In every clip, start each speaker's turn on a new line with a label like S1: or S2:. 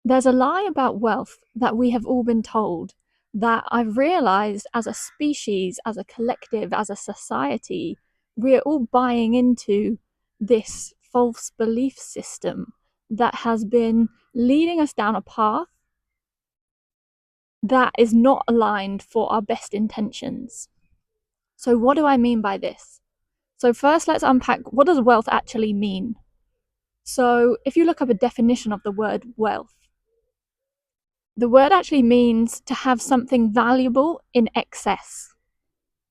S1: There's a lie about wealth that we have all been told that I've realized as a species, as a collective, as a society, we're all buying into this false belief system that has been leading us down a path that is not aligned for our best intentions. So, what do I mean by this? So, first, let's unpack what does wealth actually mean? So, if you look up a definition of the word wealth, the word actually means to have something valuable in excess.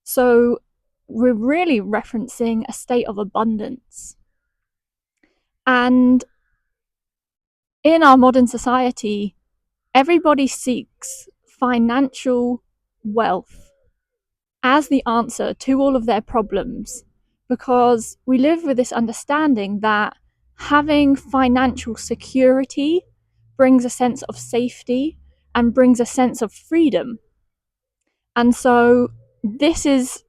S1: So we're really referencing a state of abundance. And in our modern society, everybody seeks financial wealth as the answer to all of their problems because we live with this understanding that having financial security brings a sense of safety and brings a sense of freedom. And so this is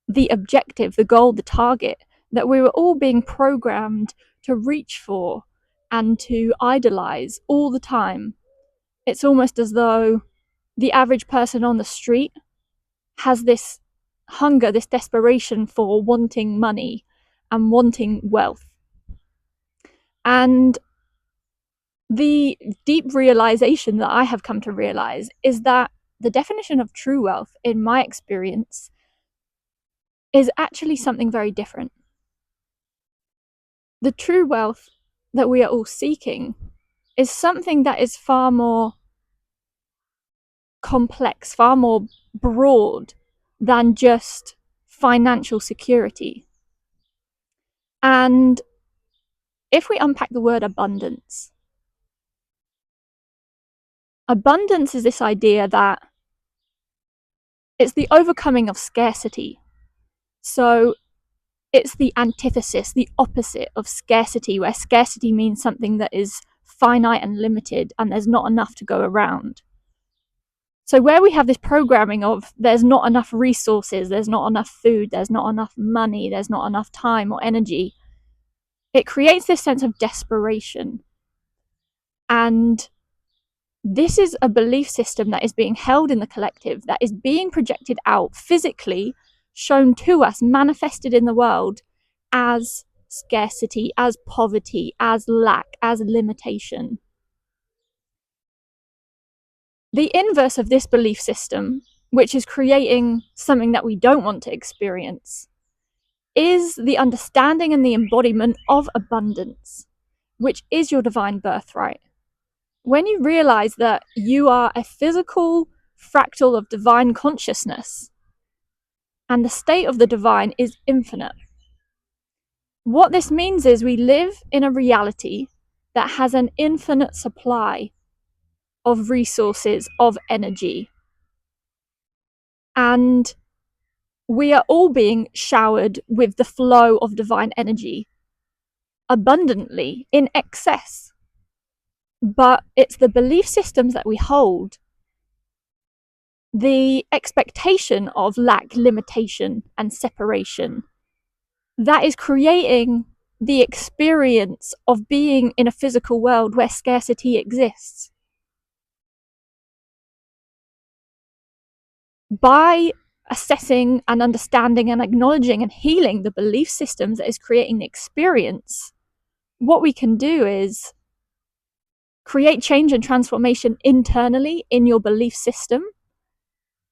S1: the objective, the goal, the target that we were all being programmed to reach for and to idolize all the time. It's almost as though the average person on the street has this hunger, this desperation for wanting money and wanting wealth. And the deep realization that I have come to realize is that the definition of true wealth, in my experience, is actually something very different. The true wealth that we are all seeking is something that is far more complex, far more broad than just financial security. And if we unpack the word abundance, abundance is this idea that it's the overcoming of scarcity. So it's the antithesis, the opposite of scarcity, where scarcity means something that is finite and limited and there's not enough to go around. So where we have this programming of there's not enough resources, there's not enough food, there's not enough money, there's not enough time or energy, it creates this sense of desperation. And this is a belief system that is being held in the collective, that is being projected out physically, shown to us, manifested in the world as scarcity, as poverty, as lack, as limitation. The inverse of this belief system, which is creating something that we don't want to experience, is the understanding and the embodiment of abundance, which is your divine birthright. When you realize that you are a physical fractal of divine consciousness, and the state of the divine is infinite, what this means is we live in a reality that has an infinite supply of resources, of energy. And we are all being showered with the flow of divine energy abundantly, in excess. But it's the belief systems that we hold, the expectation of lack, limitation, and separation, that is creating the experience of being in a physical world where scarcity exists. By assessing and understanding and acknowledging and healing the belief systems that is creating the experience, what we can do is create change and transformation internally in your belief system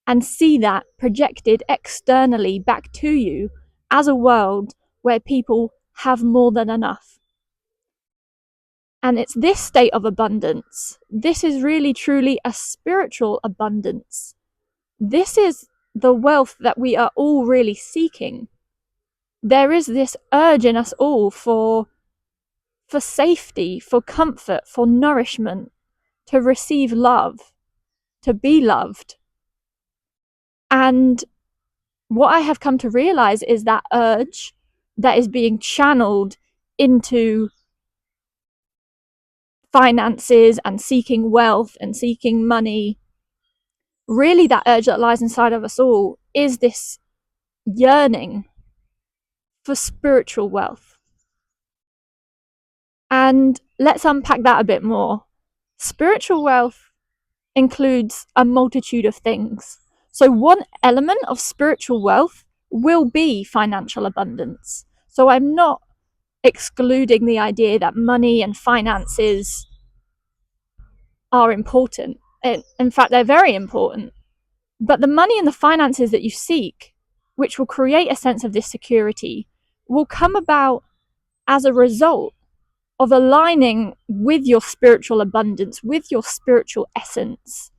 S1: and see that projected externally back to you as a world where people have more than enough. And it's this state of abundance. This is really truly a spiritual abundance. This is the wealth that we are all really seeking. There is this urge in us all for safety, for comfort, for nourishment, to receive love, to be loved. And what I have come to realize is that urge that is being channeled into finances and seeking wealth and seeking money, really that urge that lies inside of us all is this yearning for spiritual wealth. And let's unpack that a bit more. spiritual wealth includes a multitude of things. So, one element of spiritual wealth will be financial abundance. So, I'm not excluding the idea that money and finances are important. In fact, they're very important. But the money and the finances that you seek, which will create a sense of this security, will come about as a result of aligning with your spiritual abundance, with your spiritual essence,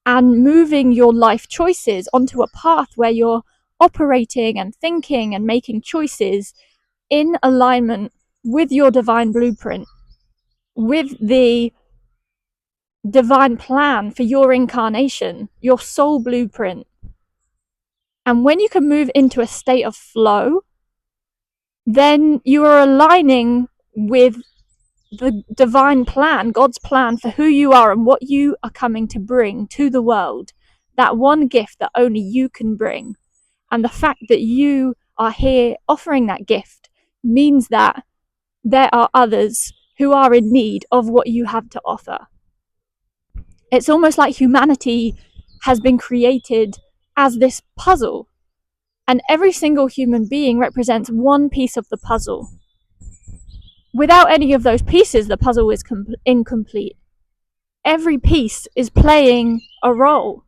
S1: and moving your life choices onto a path where you're operating and thinking and making choices in alignment with your divine blueprint, with the divine plan for your incarnation, your soul blueprint. And when you can move into a state of flow, then you are aligning with the divine plan, God's plan for who you are and what you are coming to bring to the world. That one gift that only you can bring. And the fact that you are here offering that gift means that there are others who are in need of what you have to offer. It's almost like humanity has been created as this puzzle, and every single human being represents one piece of the puzzle. Without any of those pieces, the puzzle is incomplete. Every piece is playing a role,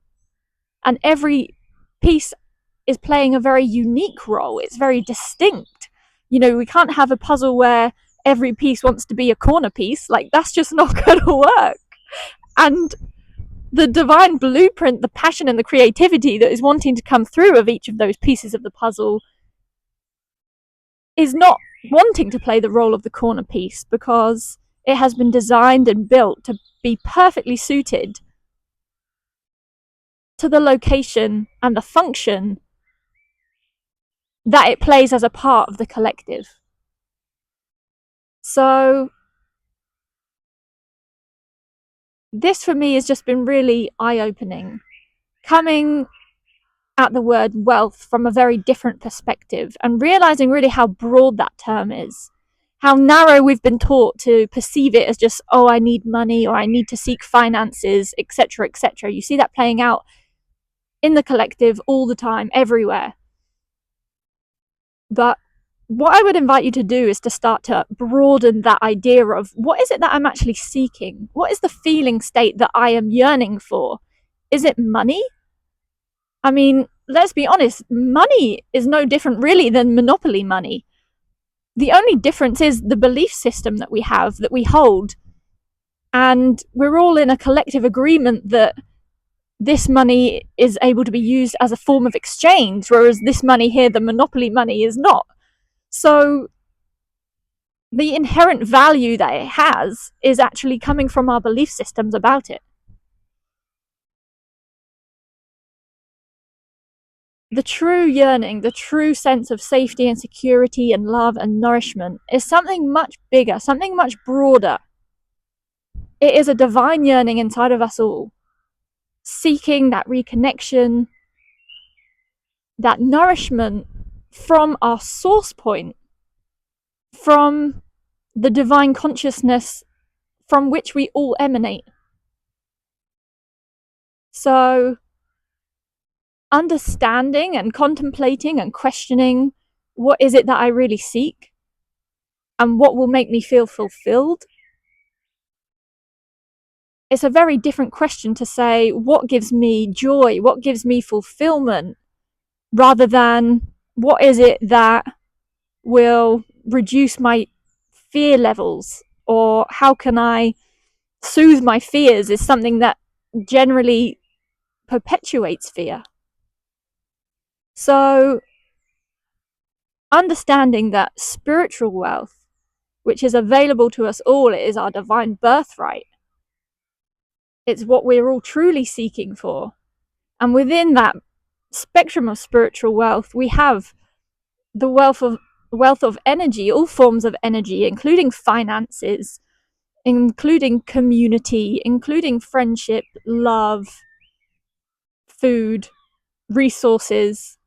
S1: and every piece is playing a very unique role. It's very distinct. You know, we can't have a puzzle where every piece wants to be a corner piece. Like, that's just not going to work. And the divine blueprint, the passion and the creativity that is wanting to come through of each of those pieces of the puzzle is not wanting to play the role of the corner piece, because it has been designed and built to be perfectly suited to the location and the function that it plays as a part of the collective. So this for me has just been really eye-opening, coming at the word wealth from a very different perspective and realizing really how broad that term is, how narrow we've been taught to perceive it as just, oh, I need money, or I need to seek finances, etc., etc. You see that playing out in the collective all the time, everywhere. But what I would invite you to do is to start to broaden that idea of, what is it that I'm actually seeking? What is the feeling state that I am yearning for? Is it money? I mean, let's be honest, money is no different really than monopoly money. The only difference is the belief system that we have, that we hold. And we're all in a collective agreement that this money is able to be used as a form of exchange, whereas this money here, the monopoly money, is not. So the inherent value that it has is actually coming from our belief systems about it. The true yearning, the true sense of safety and security and love and nourishment is something much bigger, something much broader. It is a divine yearning inside of us all, seeking that reconnection, that nourishment from our source point, from the divine consciousness from which we all emanate. So, understanding and contemplating and questioning, what is it that I really seek and what will make me feel fulfilled? It's a very different question to say, what gives me joy, what gives me fulfillment, rather than what is it that will reduce my fear levels, or how can I soothe my fears, is something that generally perpetuates fear. So understanding that spiritual wealth, which is available to us all, it is our divine birthright. It's what we're all truly seeking for. And within that spectrum of spiritual wealth, we have the wealth of energy, all forms of energy, including finances, including community, including friendship, love, food, resources.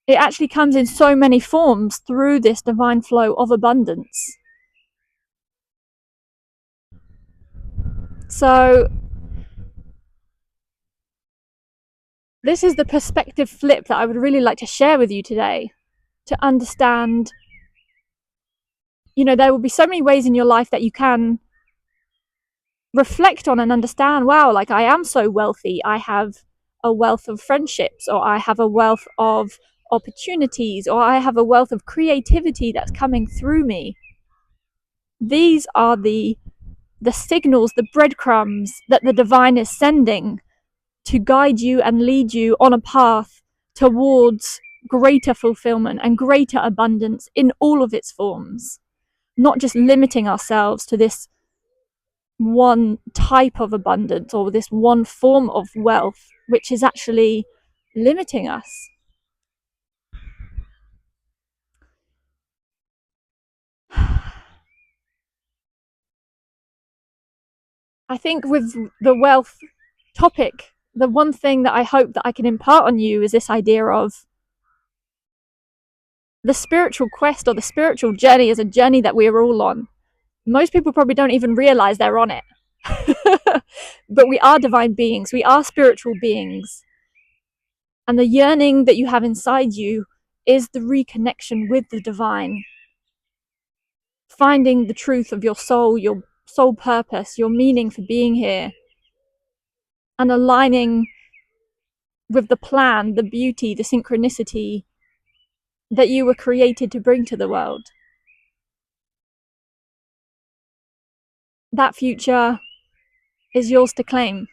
S1: It actually comes in so many forms through this divine flow of abundance. So, this is the perspective flip that I would really like to share with you today, to understand, there will be so many ways in your life that you can reflect on and understand, wow, like I am so wealthy. I have a wealth of friendships, or I have a wealth of opportunities, or I have a wealth of creativity that's coming through me. These are the signals, the breadcrumbs that the divine is sending to guide you and lead you on a path towards greater fulfillment and greater abundance in all of its forms, not just limiting ourselves to this one type of abundance or this one form of wealth, which is actually limiting us. I think with the wealth topic, the one thing that I hope that I can impart on you is this idea of the spiritual quest, or the spiritual journey, is a journey that we are all on. Most people probably don't even realize they're on it. But we are divine beings, we are spiritual beings. And the yearning that you have inside you is the reconnection with the divine, finding the truth of your soul purpose, your meaning for being here, and aligning with the plan, the beauty, the synchronicity that you were created to bring to the world. That future is yours to claim.